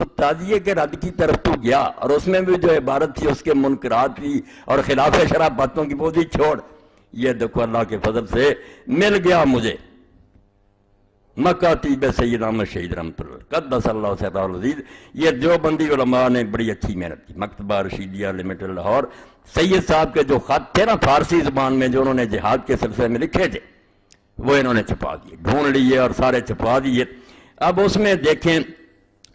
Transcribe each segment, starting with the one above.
تو تعزیے کے رد کی طرف تو گیا، اور اس میں بھی جو عبارت تھی اس کے منکرات کی اور خلاف شرع باتوں کی بوجھ چھوڑ، یہ دیکھو اللہ کے فضل سے مل گیا مجھے مکاتیب سید احمد شہید رحمۃ اللہ قدس اللہ سر العزیز۔ یہ دیوبندی علماء نے بڑی اچھی محنت کی، مکتبہ رشیدیہ لمیٹڈ لاہور، سید صاحب کے جو خط تھے نا فارسی زبان میں جو انہوں نے جہاد کے سلسلے میں لکھے تھے وہ انہوں نے چھپا دیے، ڈھونڈ لیے اور سارے چھپا دیے۔ اب اس میں دیکھیں،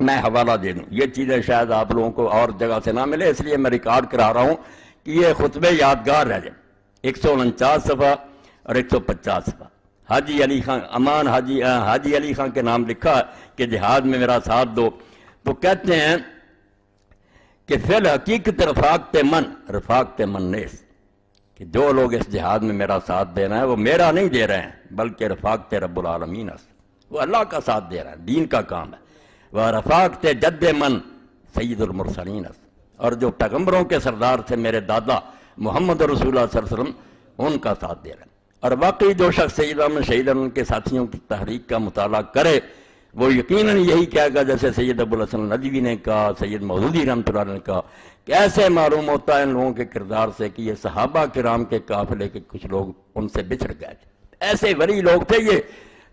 میں حوالہ دے دوں، یہ چیزیں شاید آپ لوگوں کو اور جگہ سے نہ ملے، اس لیے میں ریکارڈ کرا رہا ہوں کہ یہ خطبے یادگار رہ جائیں۔ 149 صفحہ اور 150 صفحہ، حاجی علی خان امان حاجی علی خان کے نام لکھا کہ جہاد میں میرا ساتھ دو، تو کہتے ہیں کہ فی الحقیقت رفاقت من نیس، کہ جو لوگ اس جہاد میں میرا ساتھ دے رہے ہیں وہ میرا نہیں دے رہے ہیں بلکہ رفاقت رب العالمین، وہ اللہ کا ساتھ دے رہے ہیں، دین کا کام ہے۔ وہ رفاقت جد من سید المرسلین، اور جو پیغمبروں کے سردار تھے میرے دادا محمد رسول اللہ صلی اللہ علیہ وسلم، ان کا ساتھ دے رہے ہیں۔ اور واقعی جو شخص سید احمد شہید ان کے ساتھیوں کی تحریک کا مطالعہ کرے وہ یقیناً یہی کہے گا جیسے سید ابو الحسن ندوی نے کہا، سید مودودی رحمۃ اللہ نے کہا، کہ ایسے معلوم ہوتا ہے ان لوگوں کے کردار سے کہ یہ صحابہ کرام کے قافلے کے کچھ لوگ ان سے بچھڑ گئے تھے، ایسے ولی لوگ تھے یہ۔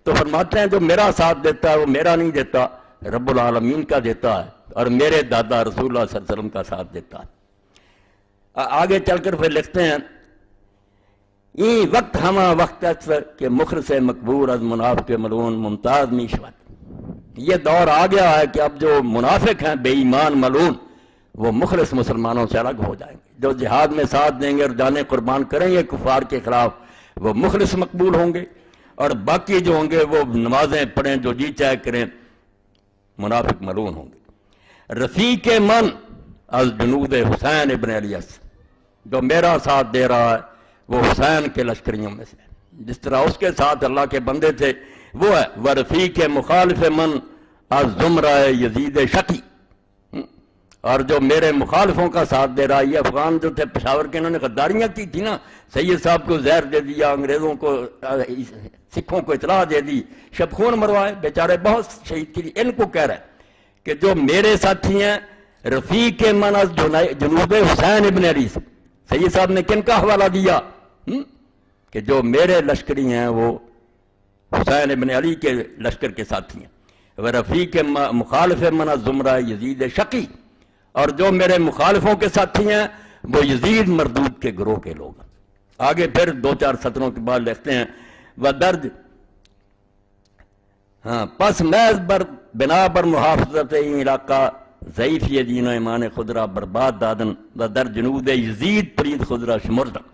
تو فرماتے ہیں جو میرا ساتھ دیتا ہے وہ میرا نہیں دیتا، رب العالمین کا دیتا ہے، اور میرے دادا رسول اللہ صلی اللہ علیہ وسلم کا ساتھ دیتا ہے۔ آگے چل کر پھر لکھتے ہیں، این وقت ہما وقت کہ مخلص مقبول از منافق ملعون ممتاز میشود، یہ دور آ گیا ہے کہ اب جو منافق ہیں بے ایمان ملعون وہ مخلص مسلمانوں سے الگ ہو جائیں گے، جو جہاد میں ساتھ دیں گے اور جانیں قربان کریں گے کفار کے خلاف وہ مخلص مقبول ہوں گے، اور باقی جو ہوں گے وہ نمازیں پڑھیں جو جی چاہے کریں منافق ملعون ہوں گے۔ رفیق من از جنود حسین ابن علی، جو میرا ساتھ دے رہا ہے وہ حسین کے لشکریوں میں سے، جس طرح اس کے ساتھ اللہ کے بندے تھے وہ ہے۔ ورفیق مخالف من از زمرہ یزید شقی، اور جو میرے مخالفوں کا ساتھ دے رہا ہے، یہ افغان جو تھے پشاور کے، انہوں نے غداریاں کی تھی نا، سید صاحب کو زہر دے دیا، انگریزوں کو سکھوں کو اطلاع دے دی، شب خون مروائے، بیچارے بہت شہید کی، ان کو کہہ رہے ہیں کہ جو میرے ساتھی ہیں رفیق من از جنوب حسین ابن علی، سید صاحب نے کن کا حوالہ دیا کہ جو میرے لشکری ہیں وہ حسین ابن علی کے لشکر کے ساتھی ہیں۔ ورفیق مخالف من از زمرہ یزید شقی، اور جو میرے مخالفوں کے ساتھی ہیں وہ یزید مردود کے گروہ کے لوگ ہیں۔ آگے پھر 2-4 سطروں کے بعد لکھتے ہیں، وَدَرْجِ پس محض بنا بر محافظت این علاقہ ضعیف یہ دین و ایمان خدرہ برباد دادن و در جنود یزید پرید خدرہ شمردن۔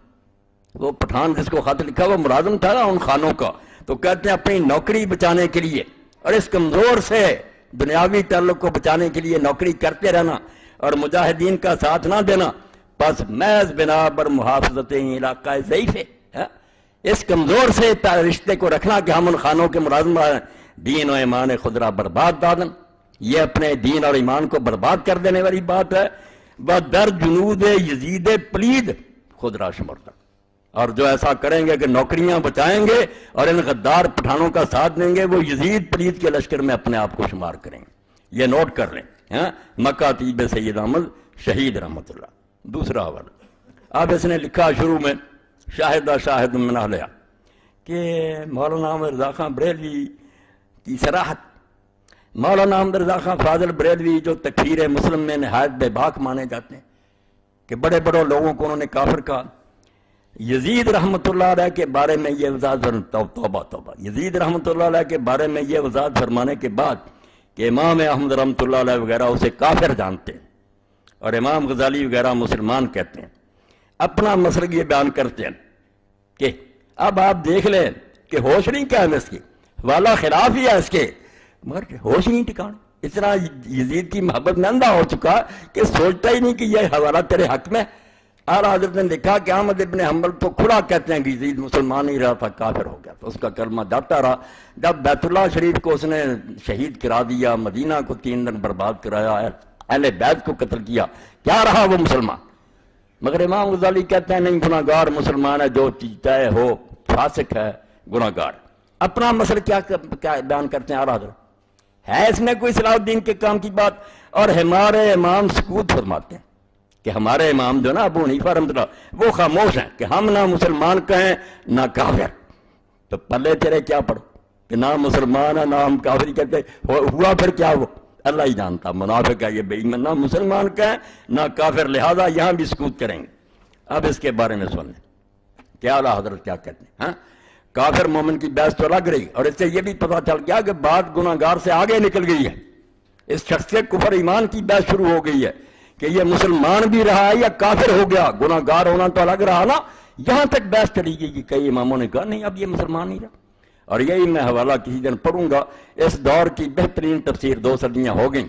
وہ پٹھان جس کو خط لکھا وہ ملازم تھا نا ان خانوں کا، تو کہتے ہیں اپنی نوکری بچانے کے لیے اور اس کمزور سے دنیاوی تعلق کو بچانے کے لیے نوکری کرتے رہنا اور مجاہدین کا ساتھ نہ دینا، بس محض بنا بر محافظت علاقہ ضعیف ہے، اس کمزور سے رشتے کو رکھنا کہ ہم ان خانوں کے ملازم ہیں، دین و ایمان خدرہ برباد دادن، یہ اپنے دین اور ایمان کو برباد کر دینے والی بات ہے۔ در جنود یزید پلید خدرہ شمردن، اور جو ایسا کریں گے کہ نوکریاں بچائیں گے اور ان غدار پٹھانوں کا ساتھ دیں گے وہ یزید پلید کے لشکر میں اپنے آپ کو شمار کریں گے، یہ نوٹ کر لیں۔ مکاتیب سید احمد شہید رحمۃ اللہ۔ دوسرا حوالہ، اب اس نے لکھا شروع میں، شاہد من اہلہا، کہ مولانا احمد رضا خان بریلوی کی صراحت، مولانا احمد رضا خان فاضل بریلوی جو تکفیر مسلم میں نہایت بے باک مانے جاتے ہیں کہ بڑے بڑے لوگوں کو انہوں نے کافر کہا، یزید رحمۃ اللہ علیہ کے بارے میں یہ وضاحت، توبہ توبہ، یزید رحمۃ اللہ علیہ کے بارے میں یہ وضاحت فرمانے کے بعد کہ امام احمد رحمۃ اللہ علیہ وغیرہ اسے کافر جانتے ہیں اور امام غزالی وغیرہ مسلمان کہتے ہیں، اپنا مسلک یہ بیان کرتے ہیں کہ اب آپ دیکھ لیں کہ ہوش نہیں کیا ہے اس کی، والا خلاف ہی ہے اس کے، مگر ہوش نہیں ٹھکانے، اتنا یزید کی محبت میں اندھا ہو چکا کہ سوچتا ہی نہیں کہ یہ حوالہ تیرے حق میں۔ اعلیٰ حضرت نے لکھا کہ احمد ابن حنبل تو کھلا کہتے ہیں کہ یزید مسلمان ہی رہا تھا، کافر ہو گیا، تو اس کا کلمہ جاتا رہا۔ جب بیت اللہ شریف کو اس نے شہید کرا دیا، مدینہ کو 3 دن برباد کرایا، اہل بیت کو قتل کیا، کیا رہا وہ مسلمان؟ مگر امام غزالی کہتے ہیں نہیں، گناہ گار مسلمان ہے، جو چاہے ہو، فاسق ہے، گناہ گار۔ اپنا مسئلہ کیا بیان کرتے ہیں اعلیٰ حضرت؟ ہے اس میں کوئی صلاح الدین کے کام کی بات؟ اور ہمارے امام سکوت فرماتے ہیں کہ ہمارے امام جو نا ابو حنیفہ رحمۃ اللہ وہ خاموش ہیں کہ ہم نہ مسلمان کہیں نہ کافر. تو پلے تیرے کیا پڑو کہ نہ مسلمان ہے نہ ہم کافر کہتے. ہوا پھر کیا وہ اللہ ہی جانتا. منافق ہے یہ بے ایمان، نہ مسلمان کہیں نہ کافر، لہذا یہاں بھی سکوت کریں گے. اب اس کے بارے میں سن لیں کیا اعلیٰ حضرت کیا کہتے ہیں. ہاں کافر مومن کی بحث تو لگ رہی، اور اس سے یہ بھی پتہ چل گیا کہ بات گناہ گار سے آگے نکل گئی ہے. اس شخص سے کفر ایمان کی بحث شروع ہو گئی ہے کہ یہ مسلمان بھی رہا ہے یا کافر ہو گیا. گناہ گار ہونا تو الگ رہا نا، یہاں تک بحث چلی گئی کہ کئی اماموں نے کہا نہیں اب یہ مسلمان ہی رہا. اور یہی میں حوالہ کسی دن پڑھوں گا. اس دور کی بہترین تفسیر 2 صدیاں ہو گئیں.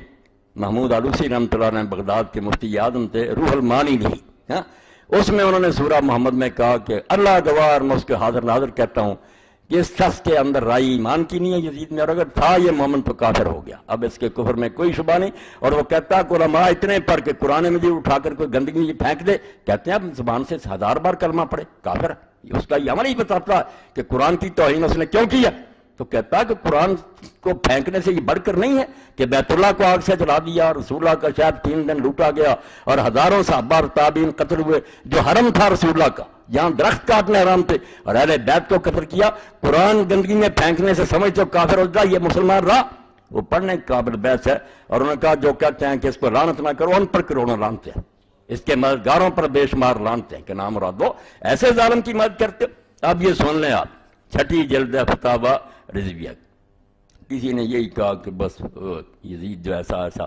محمود آلوسی رحمۃ اللہ نے بغداد کے مفتی اعظم تھے، روح المعانی لکھی. ہاں اس میں انہوں نے سورہ محمد میں کہا کہ اللہ گوار میں اس کے حاضر ناظر کہتا ہوں کہ اس شخص کے اندر رائے ایمان کی نہیں ہے یزید میں، اور اگر تھا یہ مومن تو کافر ہو گیا. اب اس کے کفر میں کوئی شبہ نہیں. اور وہ کہتا ہے کہ علماء اتنے پر کہ قرآن مجید اٹھا کر کوئی گندگی پھینک دے، کہتے ہیں اب زبان سے 1000 بار کلمہ پڑھے کافر. اس کا یہ عمل ہی بتاتا ہے کہ قرآن کی توہین اس نے کیوں کی ہے. تو کہتا ہے کہ قرآن کو پھینکنے سے یہ بڑھ کر نہیں ہے کہ بیت اللہ کو آگ سے جلا دیا، رسول اللہ کا شاید 3 دن لوٹا گیا اور ہزاروں صحابہ اور تابعین قتل ہوئے. جو حرم تھا رسول اللہ کا، جہاں درخت کاٹنے حرام تھے اور اہل بیت کو قتل کیا، قرآن گندگی میں پھینکنے سے سمجھ تو کافر ہو جائے، یہ مسلمان رہا. وہ پڑھنے کے قابل بحث ہے. اور انہوں نے کہا جو کہتے ہیں کہ اس کو لعنت نہ کرو، ان پر کروڑوں لعنت ہیں، اس کے مددگاروں پر بے شمار لعنت ہیں کہ نام مراد دو ایسے ظالم کی مدد کرتے. اب یہ سن لیں آپ 6 جلد فتاوی رضویہ. کسی نے یہی کہا کہ بس یزید جو ایسا ایسا.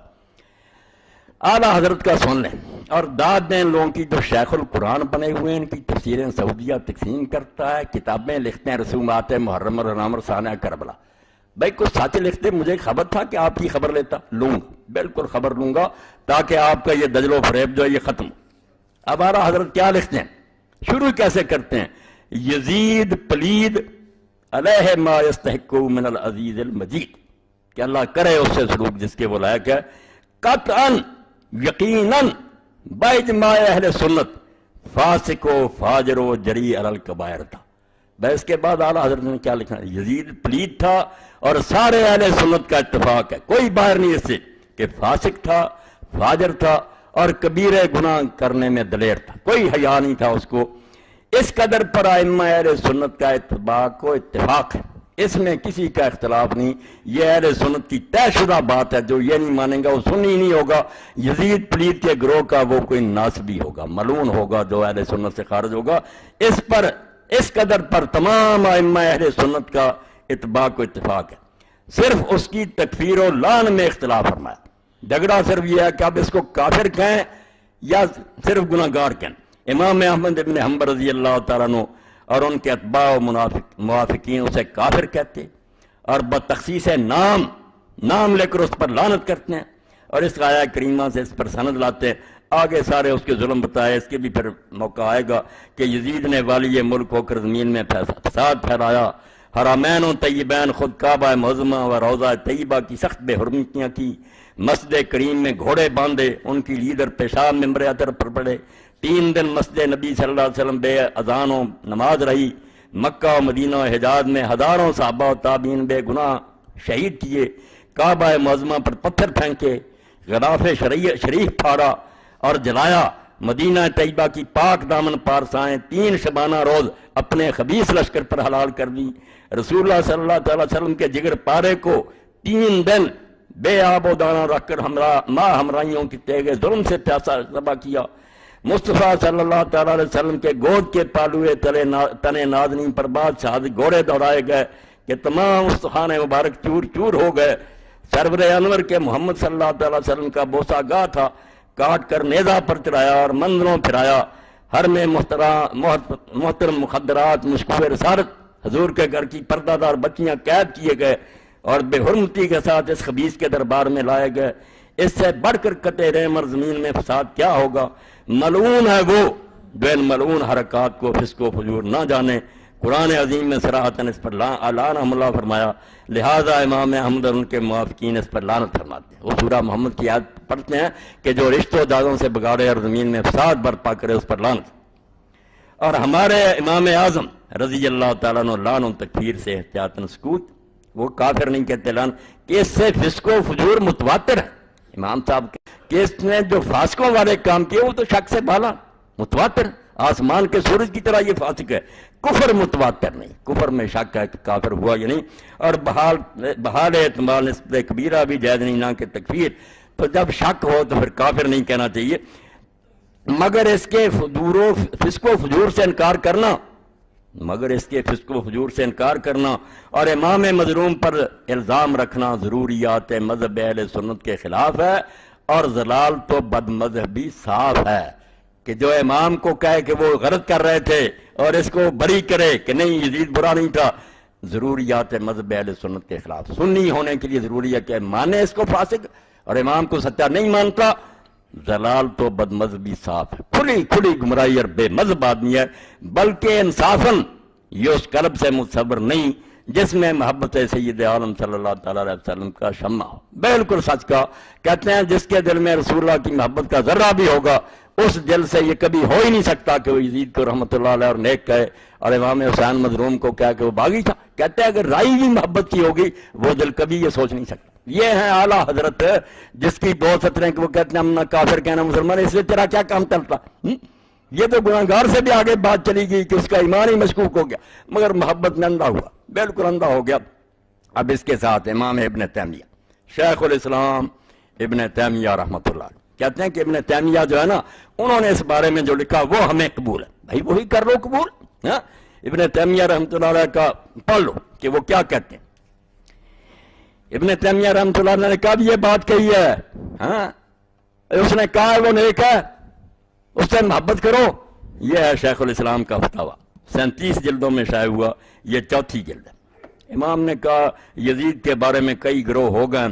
اعلیٰ حضرت کا سن لیں اور داد دیں لوگوں کی جو شیخ القرآن بنے ہوئے ہیں، ان کی تفسیریں سعودیہ تقسیم کرتا ہے، کتابیں لکھتے ہیں، رسومات محرم اور حرام اور ثانیہ کربلا. بھائی کچھ ساتھی لکھتے مجھے خبر تھا کہ آپ کی خبر لیتا، لوں بالکل خبر لوں گا تاکہ آپ کا یہ دجل و فریب جو ہے یہ ختم. اب اعلیٰ حضرت کیا لکھتے ہیں، شروع کیسے کرتے ہیں. یزید پلید علیہ ما یستحق من العزیز المجید، کہ اللہ کرے اس سے سلوک جس کے وہ لائق ہے. قطعا یقیناً باجماع اہل سنت فاسق و فاجر و جری علی الکبائر تھا. اس کے بعد اعلیٰ حضرت نے کیا لکھا، یزید پلید تھا اور سارے اہل سنت کا اتفاق ہے، کوئی باہر نہیں اس سے، کہ فاسق تھا، فاجر تھا اور کبیرے گناہ کرنے میں دلیر تھا، کوئی حیا نہیں تھا اس کو. اس قدر پر ائمہ اہل سنت کا اتفاق ہے، اس میں کسی کا اختلاف نہیں. یہ اہل سنت کی طے شدہ بات ہے. جو یہ نہیں مانیں گا وہ سنی ہی نہیں ہوگا. یزید پلید کے گروہ کا وہ کوئی ناسبی ہوگا، ملعون ہوگا جو اہل سنت سے خارج ہوگا. اس قدر پر تمام ائمہ اہل سنت کا اتفاق ہے. صرف اس کی تکفیر و لعن میں اختلاف فرمایا. جھگڑا صرف یہ ہے کہ اب اس کو کافر کہیں یا صرف گناہ گار کہیں. امام احمد ابن حنبل رضی اللہ تعالیٰ عنہ اور ان کے اتباع و موافقین اسے کافر کہتے اور بتخصیص نام لے کر اس پر لعنت کرتے ہیں اور اس آیہ کریمہ سے اس پر سند لاتے ہیں. آگے سارے اس کے ظلم بتائے. اس کے بھی پھر موقع آئے گا کہ یزید نے والی ملک ہو کر زمین میں فساد پھیلایا، حرمین و طیبین خود کعبہ معظمہ و روضہ طیبہ کی سخت بے حرمتیاں کی، مسجد کریم میں گھوڑے باندھے، ان کی لیڈر پیشاب ممبر اطہر پر پڑے، 3 دن مسجد نبی صلی اللہ علیہ وسلم بے اذان و نماز رہی، مکہ و مدینہ و حجاز میں ہزاروں صحابہ و تابعین بے گناہ شہید کیے، کعبہ معظمہ پر پتھر پھینکے، غلاف شریف پھاڑا اور جلایا، مدینہ طیبہ کی پاک دامن پارسائیں 3 شبانہ روز اپنے خبیث لشکر پر حلال کر دی، رسول اللہ صلی اللہ علیہ وسلم کے جگر پارے کو 3 دن بے آب و دانہ رکھ کر ماں ہمراہیوں کی تیغ ظلم سے پیاسا ذبح کیا، مصطفیٰ صلی اللہ تعالیٰ علیہ وسلم کے گود کے پالوئے تنے نازنین پر بادشاہ گھوڑے دوڑائے گئے کہ تمام استخوان مبارک چور چور ہو گئے، سرور انور کے محمد صلی اللہ تعالیٰ علیہ وسلم کا بوسہ گاہ تھا، کاٹ کر نیزہ پر چڑھایا اور مندروں پھرایا، ہر میں محترم مخدرات مشکوہ رسالت حضور کے گھر کی پردہ دار بچیاں قید کیے گئے اور بے حرمتی کے ساتھ اس خبیث کے دربار میں لائے گئے. اس سے بڑھ کر قطع رحم اور زمین میں فساد کیا ہوگا. ملعون ہے وہ جو ان ملعون حرکات کو فسق و فجور نہ جانے. قرآن عظیم میں صراحتاً اس پر لعنہ اللہ فرمایا، لہذا امام احمد اور ان کے موافقین اس پر لعنت فرماتے ہیں. وہ سورہ محمد کی آیت پڑھتے ہیں کہ جو رشتوں دادوں سے بگاڑے اور زمین میں فساد برپا کرے اس پر لعنت. اور ہمارے امام اعظم رضی اللہ تعالیٰ عنہ لعن و تکفیر سے احتیاطاً سکوت. وہ کافر نہیں کہتے لعن، کہ اس سے فسق و فجور متواتر ہے. امام صاحب کہ اس نے جو فاسقوں والے کام کیے وہ تو شک سے بالا متواتر، آسمان کے سورج کی طرح یہ فاسق ہے، کفر متواتر نہیں، کفر میں شک ہے کہ کافر ہوا یا نہیں، اور بحال احتمال نسبت کبیرہ بھی جائز نہیں نہ کہ تکفیر، تو جب شک ہو تو پھر کافر نہیں کہنا چاہیے، مگر اس کے فسق و فجور سے انکار کرنا، اور امام مظلوم پر الزام رکھنا ضروریات مذہب اہل سنت کے خلاف ہے، اور ضلال تو بد مذہبی صاف ہے کہ جو امام کو کہے کہ وہ غلط کر رہے تھے اور اس کو بری کرے کہ نہیں یزید برا نہیں تھا، ضروریات مذہب اہل سنت کے خلاف، سنی ہونے کے لیے ضروری ہے کہ مانے اس کو فاسق، اور امام کو سچا نہیں مانتا، ضلال تو بد مذہبی صاف ہے، کھلی گمراہی اور بے مذہب آدمی ہے، بلکہ انصافاً یہ اس قلب سے متصور نہیں جس میں محبت سید عالم صلی اللہ تعالیٰ علیہ وسلم کا شمع ہو، بالکل سچ کا کہتے ہیں جس کے دل میں رسول اللہ کی محبت کا ذرہ بھی ہوگا اس دل سے یہ کبھی ہو ہی نہیں سکتا کہ وہ یزید کو رحمت اللہ علیہ اور نیک کہے اور امام حسین مظلوم کو کہا کہ وہ باغی تھا، کہتے ہیں اگر رائی بھی محبت کی ہوگی وہ دل کبھی یہ سوچ نہیں سکتا۔ یہ ہے اعلیٰ حضرت جس کی دو سطریں کہ وہ کہتے ہیں ہم نہ کافر کہنا مسلمان، اس سے تیرا کیا کام چلتا، یہ تو گناہگار سے بھی آگے بات چلی گئی کہ اس کا ایمان ہی مشکوک ہو گیا، مگر محبت میں اندھا ہوا، بالکل اندھا ہو گیا۔ اب اس کے ساتھ امام ابن تیمیہ شیخ الاسلام ابن تیمیہ رحمۃ اللہ کہتے ہیں کہ ابن تیمیہ جو ہے نا انہوں نے اس بارے میں جو لکھا وہ ہمیں قبول ہے، بھائی وہی کر لو قبول، ہاں ابن تیمیہ رحمۃ اللہ علیہ کا پڑھ لو کہ وہ کیا کہتے ہیں۔ ابن تیمیہ رحمۃ اللہ علیہ نے کب یہ بات کہی ہے، ہاں اس نے کہا ہے وہ نیک ہے اس سے محبت کرو، یہ ہے شیخ الاسلام کا فتاویٰ، 37 جلدوں میں شائع ہوا، یہ 4تھی جلد ہے۔ امام نے کہا یزید کے بارے میں کئی گروہ ہو گئے،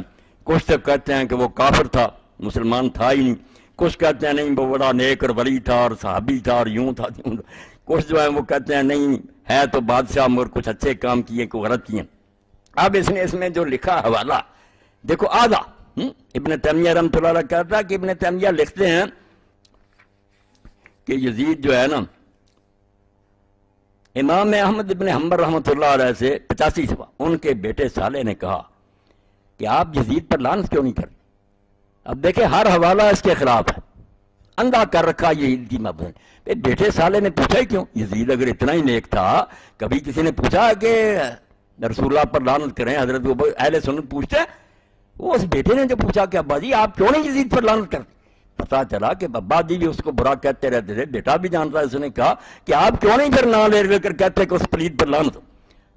کچھ تو کہتے ہیں کہ وہ کافر تھا، مسلمان تھا ہی نہیں، کچھ کہتے ہیں نہیں وہ بڑا نیک اور ولی تھا اور صحابی تھا اور یوں تھا، کچھ جو ہے وہ کہتے ہیں نہیں ہے تو بادشاہ مگر کچھ اچھے کام کیے کوئی غلط کیے۔ اب اس نے اس میں جو لکھا حوالہ دیکھو آدھا، ابن تیمیہ رحمۃ اللہ علیہ کہتا ہے کہ ابن تیمیہ لکھتے ہیں کہ یزید جو ہے نا امام احمد ابن حنبل رحمۃ اللہ علیہ سے 85 سوا ان کے بیٹے صالح نے کہا کہ آپ یزید پر لعنت کیوں نہیں کرتے؟ اب دیکھیں ہر حوالہ اس کے خلاف ہے، اندھا کر رکھا یزید کی محبت۔ بیٹے صالح نے پوچھا ہی کیوں؟ یزید اگر اتنا ہی نیک تھا، کبھی کسی نے پوچھا کہ رسول اللہ پر لعنت کریں؟ حضرت اہل سنت پوچھتے ہیں، وہ اس بیٹے نے جو پوچھا کہ ابا جی آپ کیوں نہیں یزید پر لعنت کرتے؟ پتا چلا کہ ابا جی بھی اس کو برا کہتے رہتے تھے، بیٹا بھی جانتا ہے، اس نے کہا کہ آپ کیوں نہیں پھر نام لے کر کہتے کہ اس پلید پر لعنت ہو؟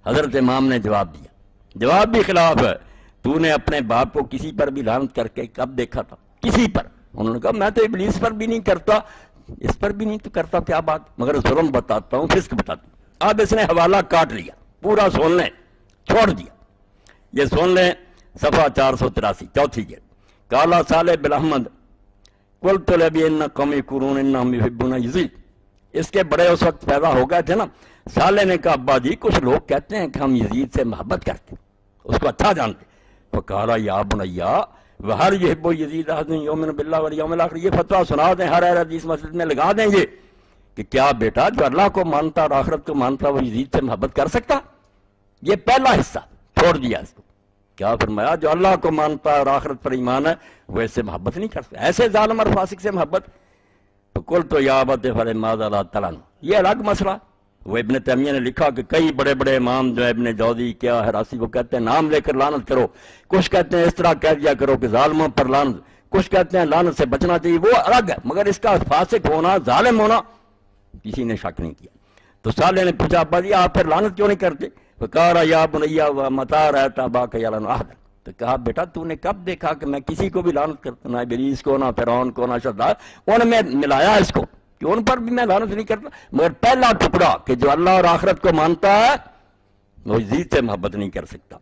حضرت امام نے جواب دیا، جواب بھی خلاف ہے، تو نے اپنے باپ کو کسی پر بھی لعنت کر کے کب دیکھا تھا؟ کسی پر؟ انہوں نے کہا میں تو ابلیس پر بھی نہیں کرتا، اس پر بھی نہیں تو کرتا، کیا بات، مگر ظلم بتاتا ہوں، فسق بتاتا ہوں۔ اب اس نے حوالہ کاٹ لیا، پورا سن لیں، چھوڑ دیا، یہ سن لیں صفحہ 483 4تھی جلد۔ کالا صالح بن احمد قلت لبی ان قوم یقولون انہم یحبون یزید، اس کے بڑے اس وقت پیدا ہو گئے تھے نا، صالح نے کہا ابا جی کچھ لوگ کہتے ہیں کہ ہم یزید سے محبت کرتے ہیں، اس کو اچھا جانتے، فقال یا بنیا وہر یحب یزید احد یؤمن باللہ والیوم الاخر، یہ فتویٰ سنا دیں، ہر اہل حدیث مسجد میں لگا دیں یہ کہ کیا بیٹا جو اللہ کو مانتا اور آخرت کو مانتا وہ یزید سے محبت کر سکتا؟ یہ پہلا حصہ چھوڑ دیا اس کو، کیا فرمایا جو اللہ کو مانتا ہے اور آخرت پر ایمان ہے وہ اس سے محبت نہیں کر سکتا، ایسے ظالم اور فاسق سے محبت؟ تو قلت یا ابت فلماذا لا تعلن، یہ الگ مسئلہ۔ وہ ابن تیمیہ نے لکھا کہ کئی بڑے بڑے امام جو ہے ابن جوزی کیا ہراسی وہ کہتے ہیں نام لے کر لعنت کرو، کچھ کہتے ہیں اس طرح کہہ دیا کرو کہ ظالموں پر لعنت، کچھ کہتے ہیں لعنت سے بچنا چاہیے، وہ الگ ہے، مگر اس کا فاسق ہونا ظالم ہونا کسی نے شک نہیں کیا۔ تو صالح نے پوچھا ابا جی آپ پھر لعنت کیوں نہیں کرتے؟ فقال یا بنیا متی رأیت اباک یلعن احدا، تو کہا بیٹا تو نے کب دیکھا کہ میں کسی کو بھی لعنت کرتا، نہ ابلیس کو، نہ فرعون کو، نہ شداد، ان میں ملایا اس کو کہ ان پر بھی میں لعنت نہیں کرتا، مگر پہلا ٹکڑا کہ جو اللہ اور آخرت کو مانتا ہے وہ یزید سے محبت نہیں کر سکتا۔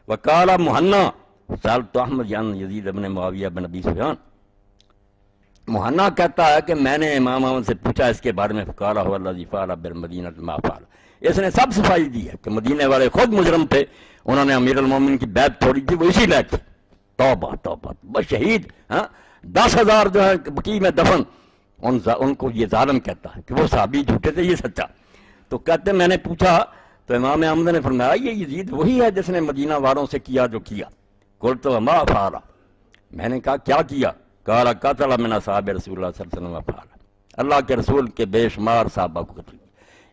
وقال مہنا سألت احمد عن یزید بن معاویہ بن ابی سفیان، مہنا کہتا ہے کہ میں نے امام احمد سے پوچھا اس کے بارے میں، فقال هو الذی فعل بالمدینہ ما فعل، اس نے سب صفائی دی ہے کہ مدینے والے خود مجرم تھے، انہوں نے امیر المومنین کی بیعت توڑی تھی، وہ اسی لائق تھے۔ توبہ توبہ، بس شہید 10,000 جو ہے بقیع میں دفن، ان کو یہ ظالم کہتا ہے کہ وہ صحابی جھوٹے تھے یہ سچا۔ تو کہتے میں نے پوچھا تو امام احمد نے فرمایا یہ یزید وہی ہے جس نے مدینہ والوں سے کیا جو کیا۔ قلت وما فعل، میں نے کہا کیا کیا؟ قال قتل من اصحاب رسول اللہ صلی اللہ علیہ وسلم فعل، اللہ کے رسول کے بے شمار صحابہ کو قتل کیا۔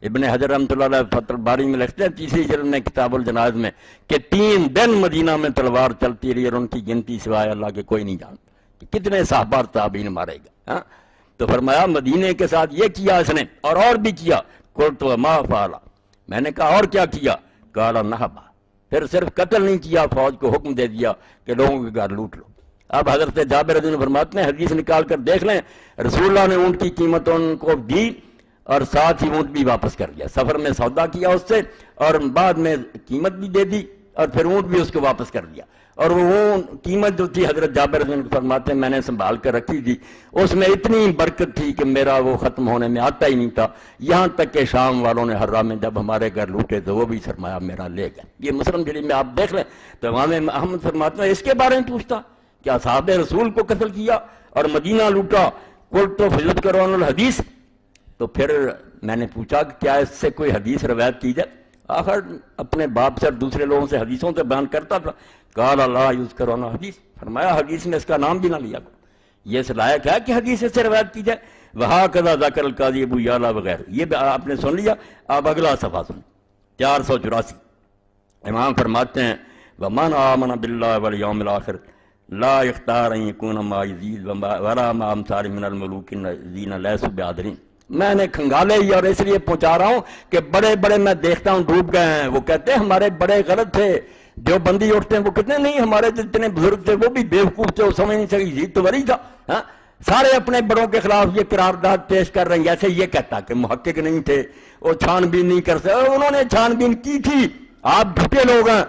ابن حجر رحمۃ اللہ علیہ فتح الباری میں لکھتے ہیں تیسری جلد میں کتاب الجنائز میں کہ 3 دن مدینہ میں تلوار چلتی رہی اور ان کی گنتی سوائے اللہ کے کوئی نہیں جانتا کہ کتنے صحابہ اور تابعین مارے گا۔ تو فرمایا مدینے کے ساتھ یہ کیا اس نے اور بھی کیا۔ قلت وما فعل، میں نے کہا اور کیا کیا؟ قال نہبا، پھر صرف قتل نہیں کیا، فوج کو حکم دے دیا کہ لوگوں کے گھر لوٹ لو۔ اب حضرت جابر رضی اللہ عنہ فرماتے ہیں حدیث نکال کر دیکھ لیں، رسول اللہ نے اونٹ کی قیمت ان کو دی اور ساتھ ہی اونٹ بھی واپس کر دیا، سفر میں سودا کیا اس سے اور بعد میں قیمت بھی دے دی اور پھر اونٹ بھی اس کو واپس کر دیا۔ اور وہ قیمت جو تھی حضرت جابر رضی اللہ عنہ فرماتے ہیں میں نے سنبھال کر رکھی تھی، اس میں اتنی برکت تھی کہ میرا وہ ختم ہونے میں آتا ہی نہیں تھا، یہاں تک کہ شام والوں نے حرہ میں جب ہمارے گھر لوٹے تو وہ بھی سرمایہ میرا لے گئے۔ یہ مسلم شریف میں آپ دیکھ لیں تو امام احمد فرماتے ہیں اس کے بارے میں پوچھتا کہ اصحاب رسول کو قتل کیا اور مدینہ لوٹا، قلت تو فضلت کرون الحدیث، تو پھر میں نے پوچھا کہ کیا اس سے کوئی حدیث روایت کی جائے؟ آخر اپنے باپ سے اور دوسرے لوگوں سے حدیثوں سے بیان کرتا تھا۔ قال لا یذکر عنہ حدیث، فرمایا حدیث میں اس کا نام بھی نہ لیا کرو، یہ اس لائق ہے کہ حدیث سے روایت کی جائے۔ وہکذا ذکر القاضی ابو یعلا وغیرہ، یہ آپ نے سن لیا۔ اب اگلا صفحہ سن 484، امام فرماتے ہیں ومن آمن باللہ والیوم الآخر لا اختار ان یکون ما یزید ولا ما امثال من الملوک الذین لیسوا بعادلین۔ میں نے کھنگالے ہی اور اس لیے پہنچا رہا ہوں کہ بڑے بڑے میں دیکھتا ہوں ڈوب گئے ہیں، وہ کہتے ہیں ہمارے بڑے غلط تھے، جو بندی اٹھتے ہیں وہ کہتے ہیں نہیں ہمارے جتنے بزرگ تھے وہ بھی بیوقوف تھے، وہ سمجھ نہیں سکی، یزید تو ولی تھا۔ سارے اپنے بڑوں کے خلاف یہ قرارداد پیش کر رہے ہیں، جیسے یہ کہتا کہ محقق نہیں تھے، وہ چھان بین نہیں کر سکتے، انہوں نے چھان بین کی تھی، آپ جھوٹے لوگ ہیں۔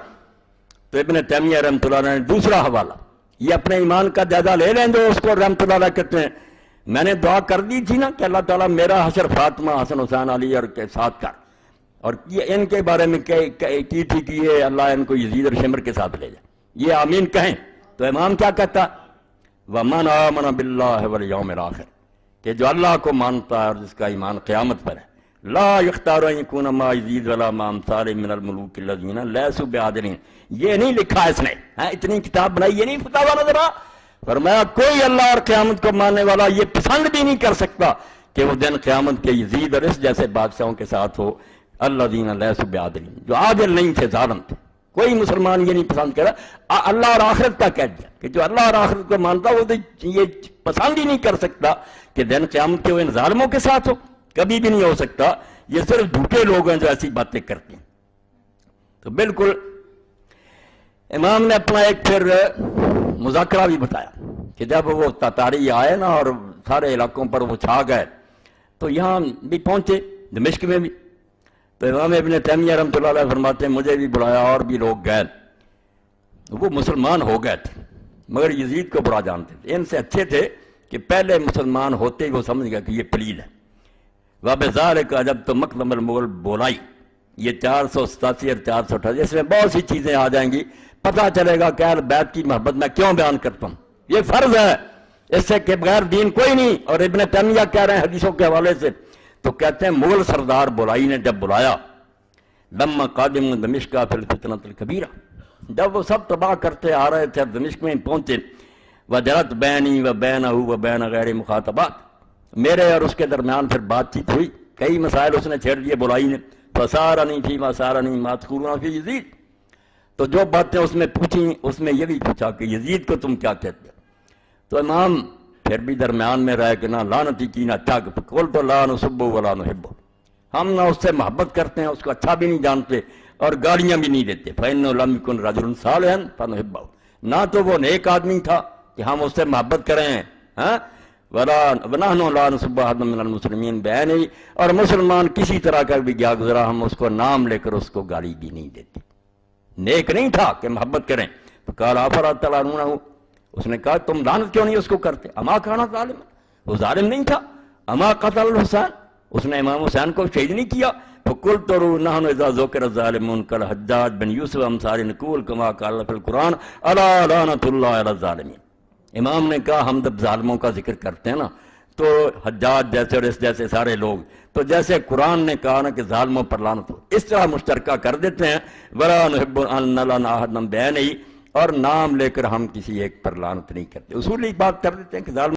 تو ابن تیمیہ رحمۃ اللہ علیہ نے دوسرا حوالہ، یہ اپنے ایمان کا جائزہ لے لیں جو اس کو رحمۃ اللہ علیہ کہتے ہیں، میں نے دعا کر دی تھی نا کہ اللہ تعالیٰ میرا حشر فاطمہ حسن حسین علی اور کے ساتھ کر، اور ان کے بارے میں کی تھی کہ یہ اللہ ان کو یزید اور شمر کے ساتھ لے جائے، یہ آمین کہیں۔ تو امام کیا کہتا؟ وَمَنْ آمَنَ بِاللَّهِ وَالْيَوْمِ الْآخِرِ، کہ جو اللہ کو مانتا ہے اور جس کا ایمان قیامت پر ہے، لا يختار ان يكون ما يزيد ولا ما امثال من الملوك الذين ليسوا بعادلين، یہ نہیں لکھا اس نے، اتنی کتاب بنائی، یہ نہیں فتاویٰ نظر آ۔ فرمایا کوئی اللہ اور قیامت کو ماننے والا یہ پسند بھی نہیں کر سکتا کہ وہ دن قیامت کے یزید اور اس جیسے بادشاہوں کے ساتھ ہو، الذین لیسوا بعادلین، جو عادل نہیں تھے، ظالم تھے۔ کوئی مسلمان یہ نہیں پسند کرا، اللہ اور آخرت کا کہہ دیا کہ جو اللہ اور آخرت کو مانتا وہ تو یہ پسند ہی نہیں کر سکتا کہ دن قیامت کے وہ ان ظالموں کے ساتھ ہو، کبھی بھی نہیں ہو سکتا۔ یہ صرف جھوٹے لوگ ہیں جو ایسی باتیں کرتے ہیں۔ تو بالکل امام نے اپنا ایک پھر مذاکرہ بھی بتایا کہ جب وہ تاتاری آئے نا اور سارے علاقوں پر وہ چھا گئے تو یہاں بھی پہنچے، دمشق میں بھی، تو امام ابن تیمیہ رحمۃ اللہ علیہ فرماتے ہیں مجھے بھی بلایا اور بھی لوگ گئے، وہ مسلمان ہو گئے تھے مگر یزید کو برا جانتے تھے، ان سے اچھے تھے کہ پہلے مسلمان ہوتے ہی وہ سمجھ گیا کہ یہ پلید ہے۔ وَبِذَالِكَ جب تو مقدم المغل بولائی، یہ 487 اور 428، اس میں بہت سی چیزیں آ جائیں گی، پتہ چلے گا کہ اہل بیت کی محبت میں کیوں بیان کرتا ہوں، یہ فرض ہے، اس سے کہ بغیر دین کوئی نہیں۔ اور ابن تیمیہ کہہ رہے ہیں حدیثوں کے حوالے سے، تو کہتے ہیں مغل سردار بولائی نے جب بلایا، لما قادم دمشق فی الفتنۃ الکبیرہ، جب وہ سب تباہ کرتے آ رہے تھے دمشق میں پہنچے، وجرت بینی و بینہ و بین غیر مخاطبات، میرے اور اس کے درمیان پھر بات چیت ہوئی، کئی مسائل اس نے چھیڑ دیے بولائی نے، فسارنی فی ما سارنی ما تذکرون فی یزید، تو جو باتیں اس میں پوچھیں اس میں یہ بھی پوچھا کہ یزید کو تم کیا کہتے ہو؟ تو امام پھر بھی درمیان میں رہے کہ نہ لعنتی کی نہ اچھا، قول تو لا نسبہ ولا نحبہ، ہم نہ اس سے محبت کرتے ہیں، اس کو اچھا بھی نہیں جانتے اور گالیاں بھی نہیں دیتے، فإنہ لم یکن رجل صالحا فنحبہ، نہ تو وہ نیک آدمی تھا کہ ہم اس سے محبت کریں، وَنَحْنُ لَا نُسِبُّ أَحَدًا مِّنَ الْمُسْلِمِينَ بِعَيْنِهِ، اور مسلمان کسی طرح کا بھی گیا گزرا ہم اس کو نام لے کر اس کو گالی بھی نہیں دیتے، نیک نہیں تھا کہ محبت کریں۔ فقال افلا تلعنونه، اس نے کہا تم لعنت کیوں نہیں اس کو کرتے؟ اما کان ظالما، وہ ظالم نہیں تھا؟ اما قتل الحسین، اس نے امام حسین کو شہید نہیں کیا؟ فقلت نحن اذا ذکر الظالمون كالحجاج بن یوسف امثال نقول كما قال في القرآن الا لعنۃ اللہ علی الظالمین۔ امام نے کہا ہم جب ظالموں کا ذکر کرتے ہیں نا تو حجاج جیسے اور اس جیسے سارے لوگ، تو جیسے قرآن نے کہا نا کہ ظالموں پر لعنت ہو، اس طرح مشترکہ کر دیتے ہیں۔ ولا نحب ان نلعن احدا بعینہ، اور نام لے کر ہم کسی ایک پر لعنت نہیں کرتے. اصولی بات کر دیتے ہیں کہ ظالم